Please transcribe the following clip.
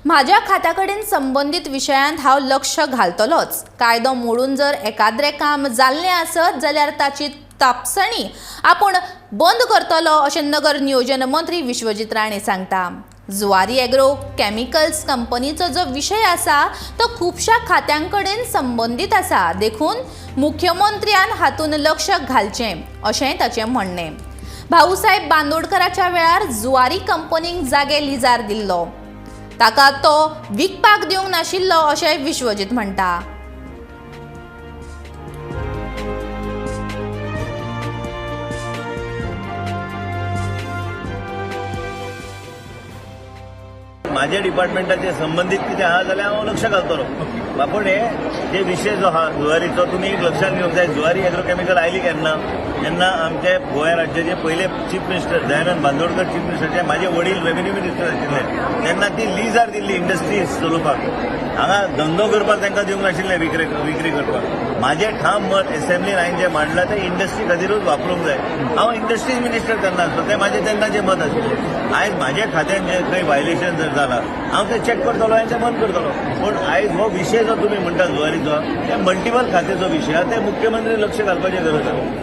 माझ्या खात्याकडेन संबंधित विशयांत हांव लक्ष घालतलोच। कायदो मोडून जर एकाद्रें काम जाल्लें आसत जाल्यार ताची तापसणी आपूण बंद करतलो अशें नगर नियोजन मंत्री विश्वजीत राणे सांगता। जुवारी एग्रो केमिकल्स कंपनीचो जो विशय आसा तो खुबशा खात्यांकडेन संबंधित आसा, देखून मुख्यमंत्र्यान हातून लक्ष घालचें अशेंय ताचें म्हणणें। भाऊसाहेब बांदोडकराच्या वेळार जुवारी कंपनीक जागे लिजार दिल्लो, ताका तो विकपाक दिवंक नाशिल्लो अशेंय विश्वजीत म्हणटा। माझ्या डिपार्टमेंटाचे संबंधित कितें आहा जाल्यार हांव लक्ष घालतलो। पूण जे विशय जो आहा जुवारीचो तुमी एक लक्षात घेवंक जाय। जुवारी एग्रोकेमिकल आयली जेन्ना आमचे गोंय राज्याचे पयले chief minister Dayanand Bandodkar chief minister, माझे वडील रेव्हेन्यू मिनिस्टर आशिल्ले, तेन्ना ती लिजार दिल्ली इंडस्ट्रीज चलोवपाक। हांगा धंदो करपाक तांकां दिवंक नाशिल्लें विक्री करपाक। माझे ठाम मत असेंब्लीन हांवें जें मांडलां तें इंडस्ट्री खातीरूच वापरूंक जाय। हांव इंडस्ट्रीज मिनिस्टर तेन्ना आसलो, तें म्हाजें तेन्नाचें मत आशिल्लें। आयज म्हाज्या खात्यान जें खंय वायलेशन जर जालां हांव तें चॅक करतलो आनी तें बंद करतलो। पूण आयज हो विशय जो तुमी म्हणटा जुवारीचो, ते मल्टिपल खात्याचो विशय आहा, ते मुख्यमंत्री लक्ष घालपाची गरज आहा।